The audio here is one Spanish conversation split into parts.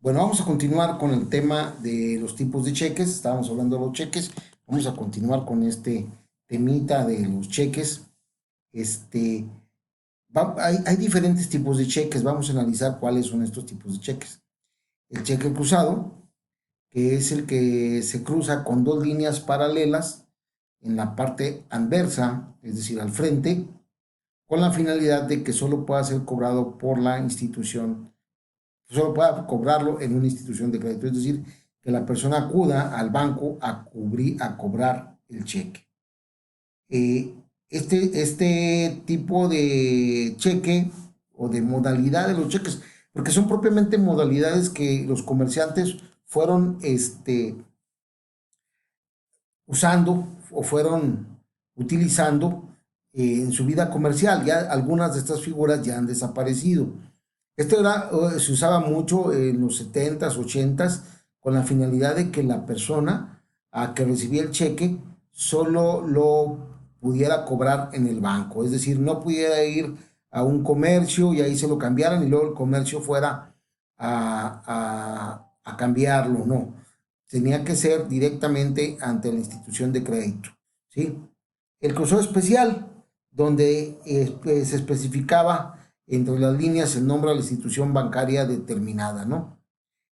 Bueno, vamos a continuar con el tema de los tipos de cheques. Estábamos hablando de los cheques. Vamos a continuar con este temita de los cheques. Este, hay diferentes tipos de cheques. Vamos a analizar cuáles son estos tipos de cheques. El cheque cruzado, que es el que se cruza con dos líneas paralelas en la parte anversa, es decir, al frente, con la finalidad de que solo pueda ser cobrado por la institución, solo pueda cobrarlo en una institución de crédito, es decir, que la persona acuda al banco a cobrar el cheque. Este tipo de cheque o de modalidad de los cheques, porque son propiamente modalidades que los comerciantes fueron usando o fueron utilizando en su vida comercial. Ya algunas de estas figuras ya han desaparecido. Se usaba mucho en los 70s, 80s, con la finalidad de que la persona a que recibía el cheque solo lo pudiera cobrar en el banco. Es decir, no pudiera ir a un comercio y ahí se lo cambiaran y luego el comercio fuera a cambiarlo. No, tenía que ser directamente ante la institución de crédito. ¿Sí? El cruzado especial, donde se especificaba entre las líneas el nombre de la institución bancaria determinada, ¿no?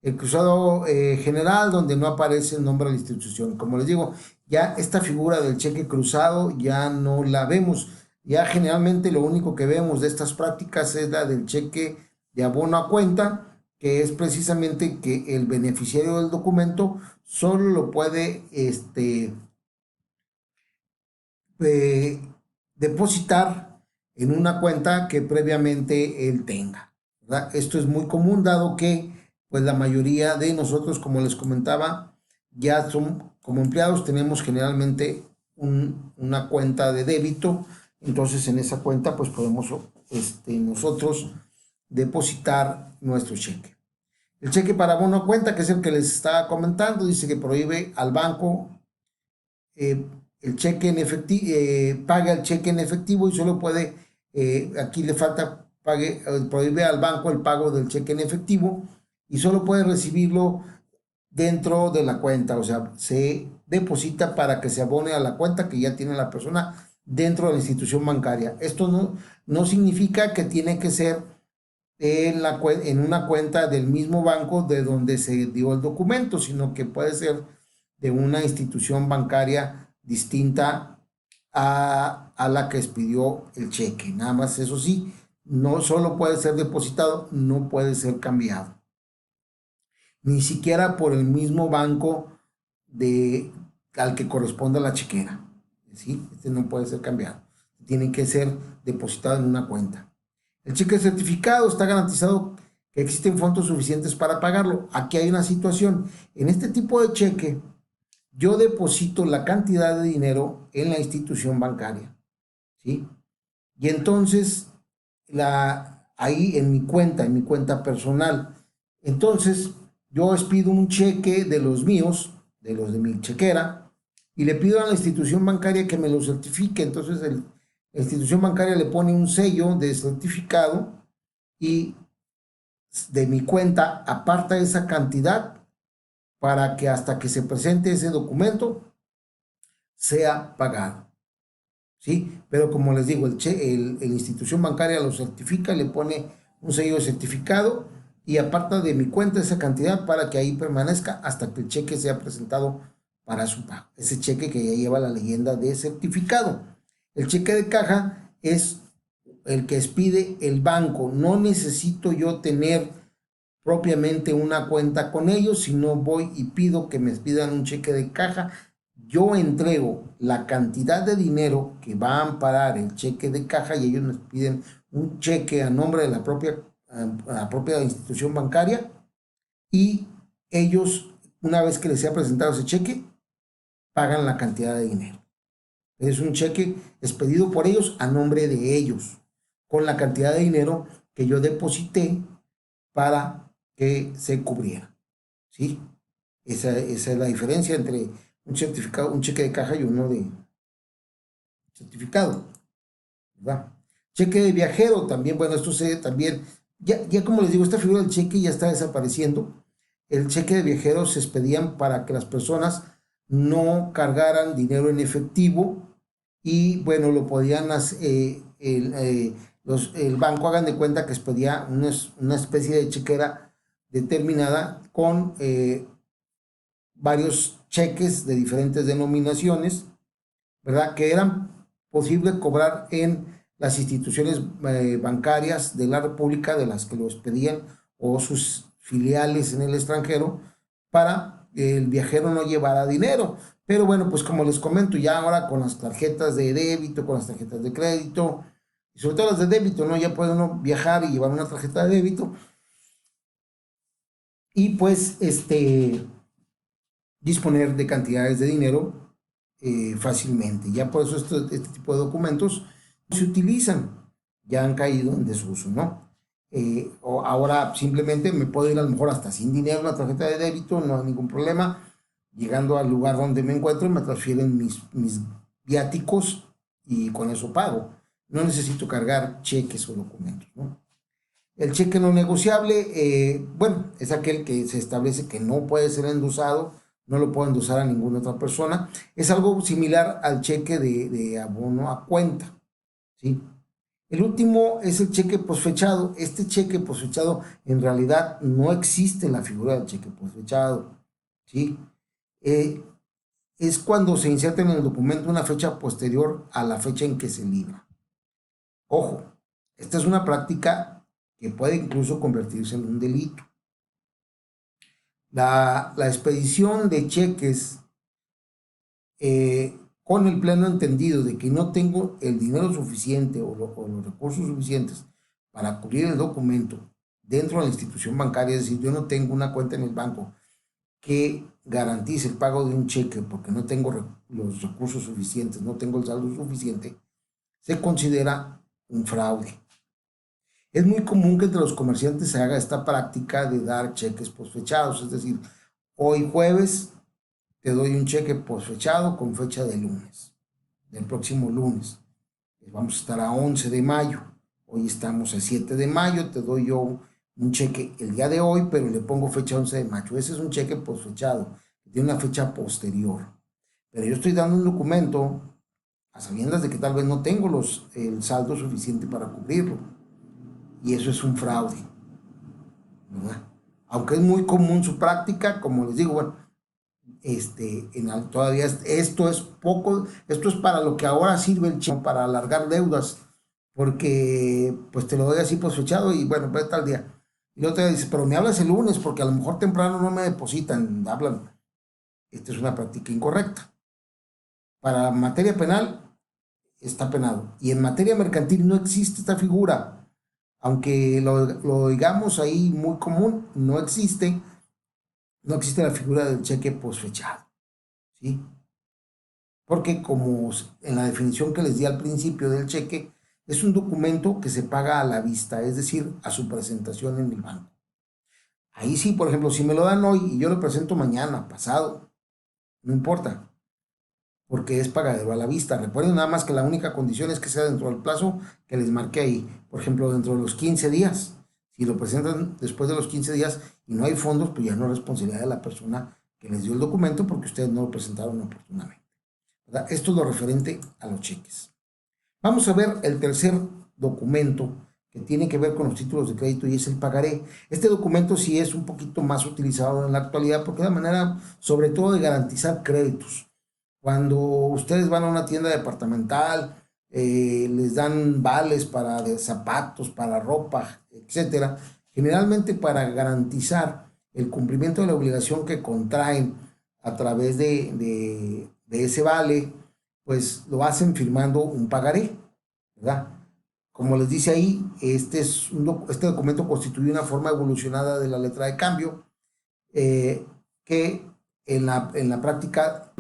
El cruzado general, donde no aparece el nombre de la institución. Como les digo, ya esta figura del cheque cruzado ya no la vemos. Ya generalmente lo único que vemos de estas prácticas es la del cheque de abono a cuenta, que es precisamente que el beneficiario del documento solo lo puede eh, depositar en una cuenta que previamente él tenga, ¿verdad? Esto es muy común dado que pues la mayoría de nosotros, como les comentaba, ya son como empleados, tenemos generalmente una cuenta de débito, entonces en esa cuenta pues podemos nosotros depositar nuestro cheque. El cheque para abono a cuenta, que es el que les estaba comentando, dice que prohíbe al banco eh, el cheque en efectivo, paga el cheque en efectivo y solo puede, aquí le falta, prohíbe al banco el pago del cheque en efectivo y solo puede recibirlo dentro de la cuenta, o sea, se deposita para que se abone a la cuenta que ya tiene la persona dentro de la institución bancaria. Esto no significa que tiene que ser en una cuenta del mismo banco de donde se dio el documento, sino que puede ser de una institución bancaria distinta a la que expidió el cheque. Nada más, eso sí, no solo puede ser depositado, no puede ser cambiado. Ni siquiera por el mismo banco al que corresponde la chequera. ¿Sí? Este no puede ser cambiado. Tiene que ser depositado en una cuenta. El cheque certificado está garantizado que existen fondos suficientes para pagarlo. Aquí hay una situación. En este tipo de cheque, yo deposito la cantidad de dinero en la institución bancaria, ¿sí? Y entonces, ahí en mi cuenta personal, entonces yo expido un cheque de los míos, de los de mi chequera, y le pido a la institución bancaria que me lo certifique. Entonces la institución bancaria le pone un sello de certificado y de mi cuenta aparta esa cantidad para que hasta que se presente ese documento sea pagado. ¿Sí? Pero como les digo, la institución bancaria lo certifica, le pone un sello de certificado y aparta de mi cuenta esa cantidad para que ahí permanezca hasta que el cheque sea presentado para su pago. Ese cheque que ya lleva la leyenda de certificado. El cheque de caja es el que expide el banco. No necesito yo tener propiamente una cuenta con ellos, sino voy y pido que me expidan un cheque de caja. Yo entrego la cantidad de dinero que va a amparar el cheque de caja y ellos me piden un cheque a nombre de la propia institución bancaria y ellos, una vez que les sea presentado ese cheque, pagan la cantidad de dinero. Es un cheque expedido por ellos a nombre de ellos, con la cantidad de dinero que yo deposité para que se cubriera. ¿Sí? Esa es la diferencia entre un certificado, un cheque de caja y uno de certificado, ¿verdad? Cheque de viajero también, bueno, esto se también, ya como les digo, esta figura del cheque ya está desapareciendo, el cheque de viajero se expedían para que las personas no cargaran dinero en efectivo y bueno, lo podían hacer, el banco hagan de cuenta que expedía una especie de chequera determinada con varios cheques de diferentes denominaciones, ¿verdad? Que eran posible cobrar en las instituciones bancarias de la República, de las que lo expedían, o sus filiales en el extranjero, para que el viajero no llevara dinero. Pero bueno, pues como les comento, ya ahora con las tarjetas de débito, con las tarjetas de crédito, y sobre todo las de débito, ¿no? Ya puede uno viajar y llevar una tarjeta de débito y pues disponer de cantidades de dinero fácilmente. Ya por eso este tipo de documentos se utilizan, ya han caído en desuso, ¿no? O ahora simplemente me puedo ir a lo mejor hasta sin dinero, una tarjeta de débito, no hay ningún problema. Llegando al lugar donde me encuentro, me transfieren mis viáticos y con eso pago. No necesito cargar cheques o documentos, ¿no? El cheque no negociable, bueno, es aquel que se establece que no puede ser endosado, no lo puede endosar a ninguna otra persona. Es algo similar al cheque de abono a cuenta, ¿sí? El último es el cheque posfechado. Este cheque posfechado en realidad no existe en la figura del cheque posfechado, ¿sí? Eh, es cuando se inserta en el documento una fecha posterior a la fecha en que se libra. Ojo, esta es una práctica que puede incluso convertirse en un delito. La expedición de cheques con el pleno entendido de que no tengo el dinero suficiente o los recursos suficientes para cubrir el documento dentro de la institución bancaria, es decir, yo no tengo una cuenta en el banco que garantice el pago de un cheque porque no tengo los recursos suficientes, no tengo el saldo suficiente, se considera un fraude. Es muy común que entre los comerciantes se haga esta práctica de dar cheques posfechados, es decir, hoy jueves te doy un cheque posfechado con fecha de lunes, del próximo lunes. Vamos a estar a 11 de mayo, hoy estamos a 7 de mayo, te doy yo un cheque el día de hoy, pero le pongo fecha 11 de mayo. Ese es un cheque posfechado, que tiene una fecha posterior. Pero yo estoy dando un documento a sabiendas de que tal vez no tengo el saldo suficiente para cubrirlo. Y eso es un fraude, ¿verdad? Aunque es muy común su práctica, como les digo, bueno, todavía esto es poco, esto es para lo que ahora sirve el cheque, para alargar deudas, porque pues te lo doy así posfechado y bueno, pues tal día. Y luego te dice, pero me hablas el lunes porque a lo mejor temprano no me depositan, hablan. Esta es una práctica incorrecta. Para materia penal está penado. Y en materia mercantil no existe esta figura. Aunque lo digamos ahí muy común, no existe la figura del cheque posfechado, ¿sí? Porque como en la definición que les di al principio del cheque, es un documento que se paga a la vista, es decir, a su presentación en el banco. Ahí sí, por ejemplo, si me lo dan hoy y yo lo presento mañana, pasado, no importa, porque es pagadero a la vista. Recuerden nada más que la única condición es que sea dentro del plazo que les marqué ahí. Por ejemplo, dentro de los 15 días. Si lo presentan después de los 15 días y no hay fondos, pues ya no es responsabilidad de la persona que les dio el documento porque ustedes no lo presentaron oportunamente, ¿verdad? Esto es lo referente a los cheques. Vamos a ver el tercer documento que tiene que ver con los títulos de crédito y es el pagaré. Este documento sí es un poquito más utilizado en la actualidad porque es la manera sobre todo de garantizar créditos. Cuando ustedes van a una tienda departamental, les dan vales para zapatos, para ropa, etcétera, generalmente para garantizar el cumplimiento de la obligación que contraen a través de ese vale, pues lo hacen firmando un pagaré, ¿verdad? Como les dice ahí, este documento constituye una forma evolucionada de la letra de cambio que en la práctica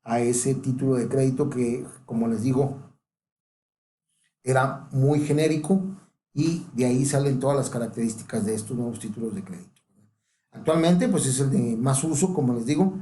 a ese título de crédito que, como les digo, era muy genérico y de ahí salen todas las características de estos nuevos títulos de crédito. Actualmente, pues es el de más uso, como les digo,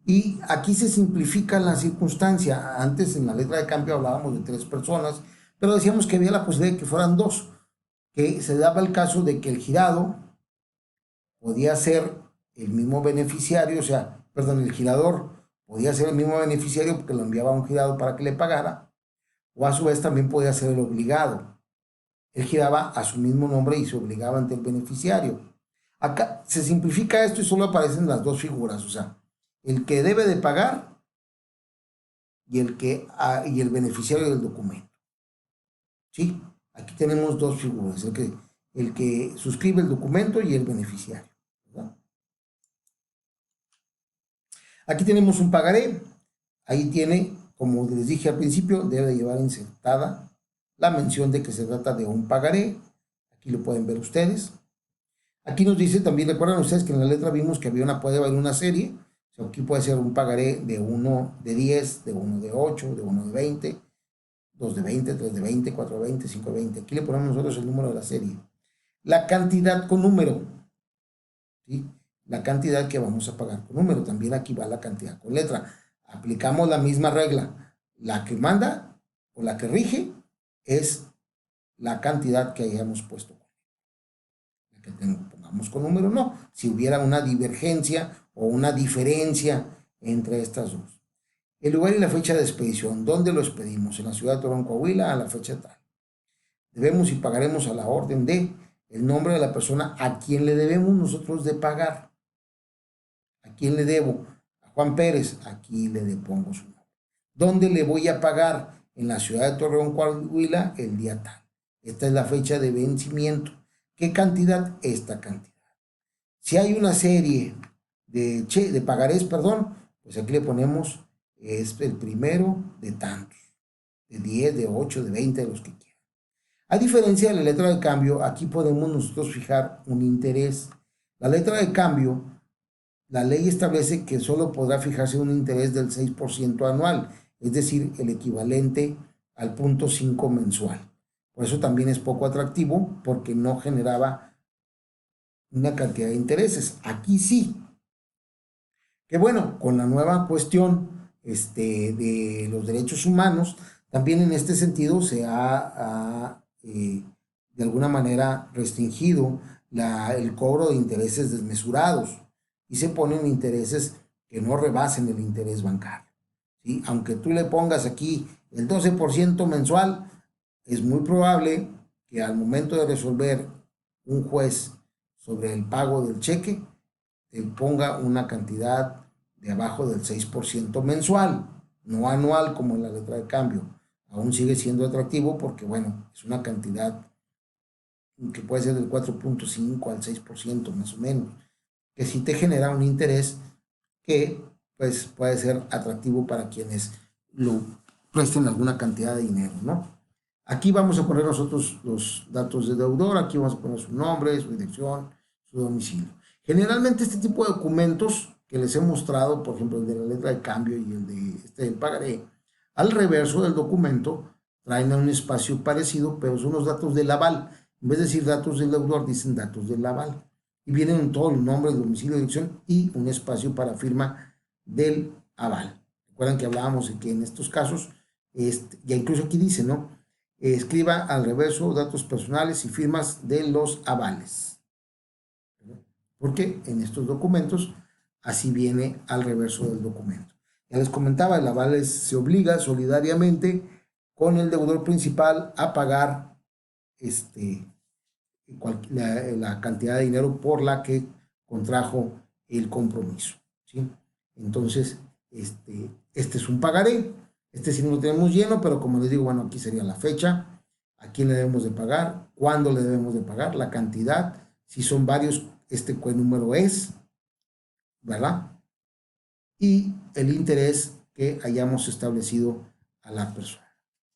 y aquí se simplifica la circunstancia. Antes en la letra de cambio hablábamos de 3 personas, pero decíamos que había la posibilidad de que fueran 2, que se daba el caso de que el girado podía ser el mismo beneficiario, o sea, perdón, el girador podía ser el mismo beneficiario porque lo enviaba a un girador para que le pagara, o a su vez también podía ser el obligado. Él giraba a su mismo nombre y se obligaba ante el beneficiario. Acá se simplifica esto y solo aparecen las dos figuras, o sea, el que debe de pagar y el beneficiario del documento. ¿Sí? Aquí tenemos dos figuras, el que suscribe el documento y el beneficiario, ¿verdad? Aquí tenemos un pagaré. Ahí tiene, como les dije al principio, debe llevar insertada la mención de que se trata de un pagaré. Aquí lo pueden ver ustedes. Aquí nos dice también, recuerdan ustedes que en la letra vimos que puede haber una serie. O sea, aquí puede ser un pagaré de 1 de 10, de 1 de 8, de 1 de 20, 2 de 20, 3 de 20, 4 de 20, 5 de 20. Aquí le ponemos nosotros el número de la serie. La cantidad con número, ¿sí? La cantidad que vamos a pagar con número. También aquí va la cantidad con letra. Aplicamos la misma regla. La que manda o la que rige es la cantidad que hayamos puesto. La que pongamos con número, no. Si hubiera una divergencia o una diferencia entre estas dos. El lugar y la fecha de expedición. ¿Dónde lo expedimos? En la ciudad de Torreón, Coahuila, a la fecha tal. Debemos y pagaremos a la orden de el nombre de la persona a quien le debemos nosotros de pagar. ¿A quién le debo? A Juan Pérez. Aquí le pongo su nombre. ¿Dónde le voy a pagar? En la ciudad de Torreón, Coahuila, el día tal. Esta es la fecha de vencimiento. ¿Qué cantidad? Esta cantidad. Si hay una serie de pagarés, perdón, pues aquí le ponemos, es el primero de tantos, de 10, de 8, de 20, de los que quieran. A diferencia de la letra de cambio, aquí podemos nosotros fijar un interés. La letra de cambio, la ley establece que solo podrá fijarse un interés del 6% anual, es decir, el equivalente al 0.5 mensual. Por eso también es poco atractivo, porque no generaba una cantidad de intereses. Aquí sí. Que bueno, con la nueva cuestión de los derechos humanos, también en este sentido se ha de alguna manera restringido el cobro de intereses desmesurados y se ponen intereses que no rebasen el interés bancario, ¿sí? Aunque tú le pongas aquí el 12% mensual, es muy probable que al momento de resolver un juez sobre el pago del cheque, te ponga una cantidad de abajo del 6% mensual, no anual como en la letra de cambio. Aún sigue siendo atractivo porque, bueno, es una cantidad que puede ser del 4.5 al 6% más o menos, que sí te genera un interés que pues puede ser atractivo para quienes lo presten alguna cantidad de dinero, ¿no? Aquí vamos a poner nosotros los datos de deudor, aquí vamos a poner su nombre, su dirección, su domicilio. Generalmente este tipo de documentos que les he mostrado, por ejemplo el de la letra de cambio y el de del pagaré, al reverso del documento traen a un espacio parecido, pero son los datos del aval. En vez de decir datos del deudor, dicen datos del aval. Y vienen todo el nombre, el domicilio, dirección y un espacio para firma del aval. Recuerdan que hablábamos de que en estos casos, ya incluso aquí dice, ¿no? Escriba al reverso datos personales y firmas de los avales. Porque en estos documentos así viene al reverso del documento. Ya les comentaba, el aval se obliga solidariamente con el deudor principal a pagar la cantidad de dinero por la que contrajo el compromiso, ¿sí? Entonces, este es un pagaré. Sí no lo tenemos lleno, pero como les digo, bueno, aquí sería la fecha, a quién le debemos de pagar, cuándo le debemos de pagar, la cantidad, si son varios, qué número es, ¿verdad? Y el interés que hayamos establecido a la persona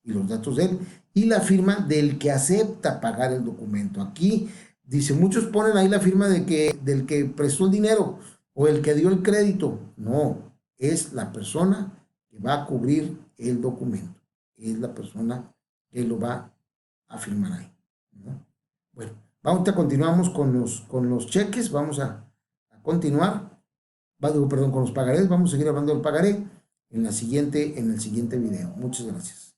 y los datos de él y la firma del que acepta pagar el documento. Aquí dice, muchos ponen ahí la firma del que prestó el dinero o el que dio el crédito. No, es la persona que va a cubrir el documento. Es la persona que lo va a firmar ahí, ¿no? Bueno, continuamos con los cheques. Vamos a continuar. Perdón, con los pagarés. Vamos a seguir hablando del pagaré en el siguiente video. Muchas gracias.